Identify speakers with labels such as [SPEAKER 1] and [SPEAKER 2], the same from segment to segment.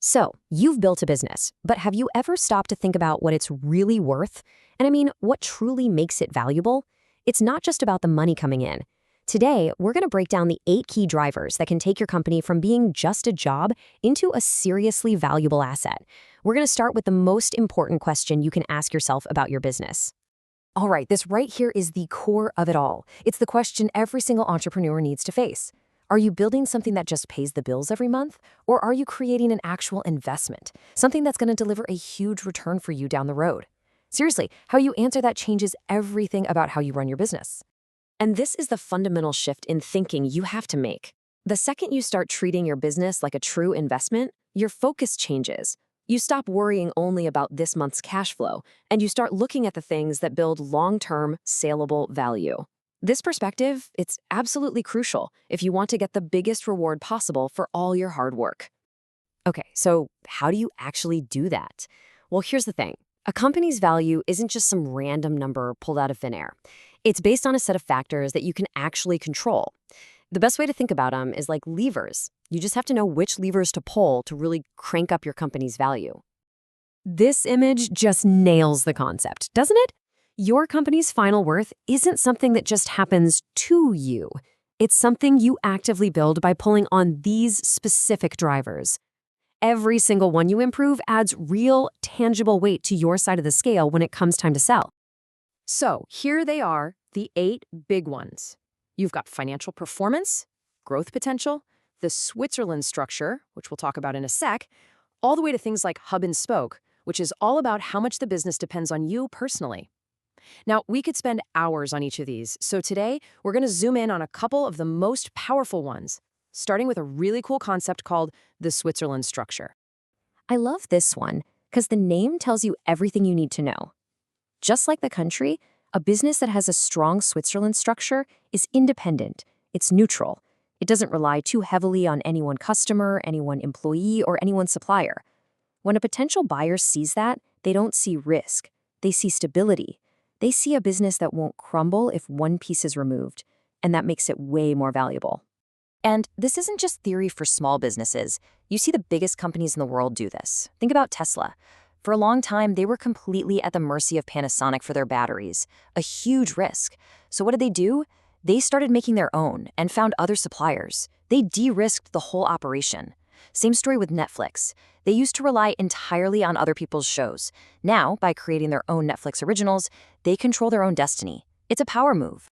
[SPEAKER 1] So, you've built a business, but have you ever stopped to think about what it's really worth? And I mean, what truly makes it valuable? It's not just about the money coming in. Today, we're going to break down the 8 key drivers that can take your company from being just a job into a seriously valuable asset. We're going to start with the most important question you can ask yourself about your business. All right, this right here is the core of it all. It's the question every single entrepreneur needs to face. Are you building something that just pays the bills every month? Or are you creating an actual investment, something that's going to deliver a huge return for you down the road? Seriously, how you answer that changes everything about how you run your business. And this is the fundamental shift in thinking you have to make. The second you start treating your business like a true investment, your focus changes. You stop worrying only about this month's cash flow, and you start looking at the things that build long-term, saleable value. This perspective, it's absolutely crucial if you want to get the biggest reward possible for all your hard work. Okay, so how do you actually do that? Well, here's the thing. A company's value isn't just some random number pulled out of thin air. It's based on a set of factors that you can actually control. The best way to think about them is like levers. You just have to know which levers to pull to really crank up your company's value. This image just nails the concept, doesn't it? Your company's final worth isn't something that just happens to you. It's something you actively build by pulling on these specific drivers. Every single one you improve adds real, tangible weight to your side of the scale when it comes time to sell.
[SPEAKER 2] So here they are, the 8 big ones. You've got financial performance, growth potential, the Switzerland structure, which we'll talk about in a sec, all the way to things like hub and spoke, which is all about how much the business depends on you personally. Now, we could spend hours on each of these, so today we're going to zoom in on a couple of the most powerful ones, starting with a really cool concept called the Switzerland structure.
[SPEAKER 1] I love this one because the name tells you everything you need to know. Just like the country, a business that has a strong Switzerland structure is independent. It's neutral. It doesn't rely too heavily on any one customer, any one employee, or any one supplier. When a potential buyer sees that, they don't see risk. They see stability. They see a business that won't crumble if one piece is removed, and that makes it way more valuable. And this isn't just theory for small businesses. You see the biggest companies in the world do this. Think about Tesla. For a long time, they were completely at the mercy of Panasonic for their batteries, a huge risk. So what did they do? They started making their own and found other suppliers. They de-risked the whole operation. Same story with Netflix. They used to rely entirely on other people's shows. Now, by creating their own Netflix originals, they control their own destiny. It's a power move.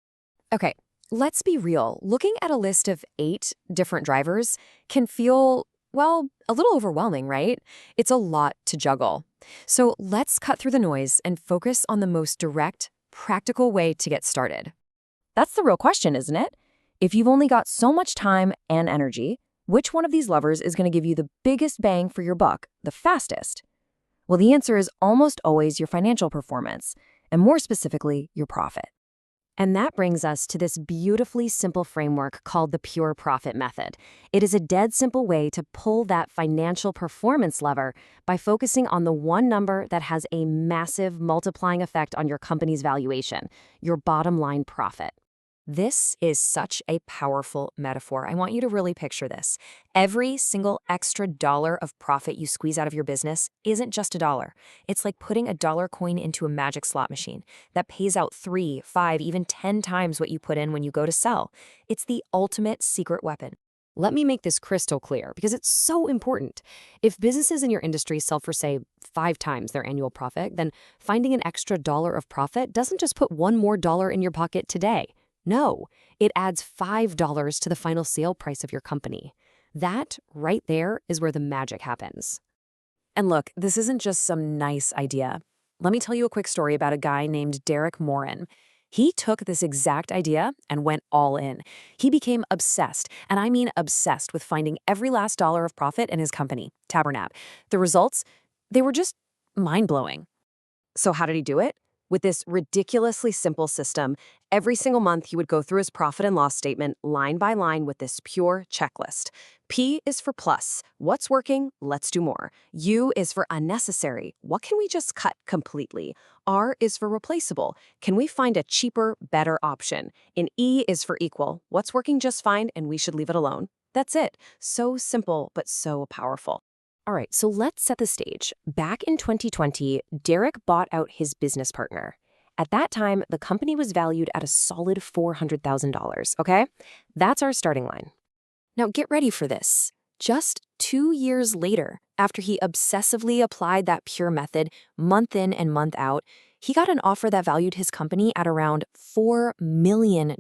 [SPEAKER 1] Okay, let's be real. Looking at a list of 8 different drivers can feel, well, a little overwhelming, right? It's a lot to juggle. So let's cut through the noise and focus on the most direct, practical way to get started. That's the real question, isn't it? If you've only got so much time and energy, which one of these levers is going to give you the biggest bang for your buck the fastest? Well, the answer is almost always your financial performance, and more specifically, your profit. And that brings us to this beautifully simple framework called the pure profit method. It is a dead simple way to pull that financial performance lever by focusing on the one number that has a massive multiplying effect on your company's valuation, your bottom line profit. This is such a powerful metaphor. I want you to really picture this. Every single extra dollar of profit you squeeze out of your business isn't just a dollar. It's like putting a dollar coin into a magic slot machine that pays out 3, 5, even 10 times what you put in when you go to sell. It's the ultimate secret weapon. Let me make this crystal clear because it's so important. If businesses in your industry sell for, say, 5 times their annual profit, then finding an extra dollar of profit doesn't just put one more dollar in your pocket today. No, it adds $5 to the final sale price of your company. That right there is where the magic happens. And look, this isn't just some nice idea. Let me tell you a quick story about a guy named Derek Morin. He took this exact idea and went all in. He became obsessed, and I mean obsessed, with finding every last dollar of profit in his company, Tabernab. The results, they were just mind-blowing. So how did he do it? With this ridiculously simple system, every single month he would go through his profit and loss statement line by line with this pure checklist. P is for plus. What's working? Let's do more. U is for unnecessary. What can we just cut completely? R is for replaceable. Can we find a cheaper, better option? And E is for equal. What's working just fine and we should leave it alone? That's it. So simple, but so powerful.
[SPEAKER 2] All right, so let's set the stage. Back in 2020, Derek bought out his business partner. At that time, the company was valued at a solid $400,000, okay? That's our starting line. Now get ready for this. Just 2 years later, after he obsessively applied that pure method month in and month out, he got an offer that valued his company at around $4 million.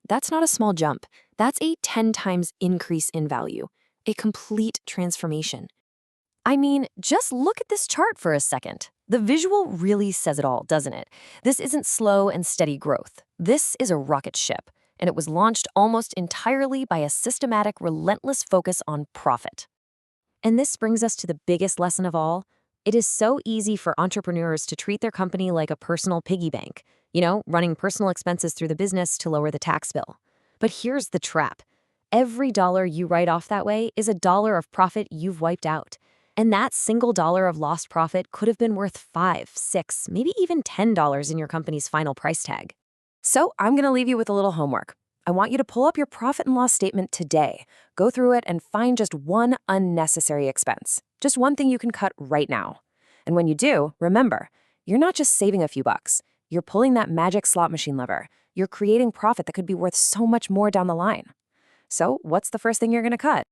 [SPEAKER 2] That's not a small jump. That's a 10 times increase in value. A complete transformation. I mean, just look at this chart for a second. The visual really says it all, doesn't it? This isn't slow and steady growth. This is a rocket ship, and it was launched almost entirely by a systematic, relentless focus on profit. And this brings us to the biggest lesson of all. It is so easy for entrepreneurs to treat their company like a personal piggy bank, running personal expenses through the business to lower the tax bill. But here's the trap. Every dollar you write off that way is a dollar of profit you've wiped out. And that single dollar of lost profit could have been worth $5, $6, maybe even $10 in your company's final price tag. So I'm going to leave you with a little homework. I want you to pull up your profit and loss statement today. Go through it and find just one unnecessary expense. Just one thing you can cut right now. And when you do, remember, you're not just saving a few bucks. You're pulling that magic slot machine lever. You're creating profit that could be worth so much more down the line. So what's the first thing you're going to cut?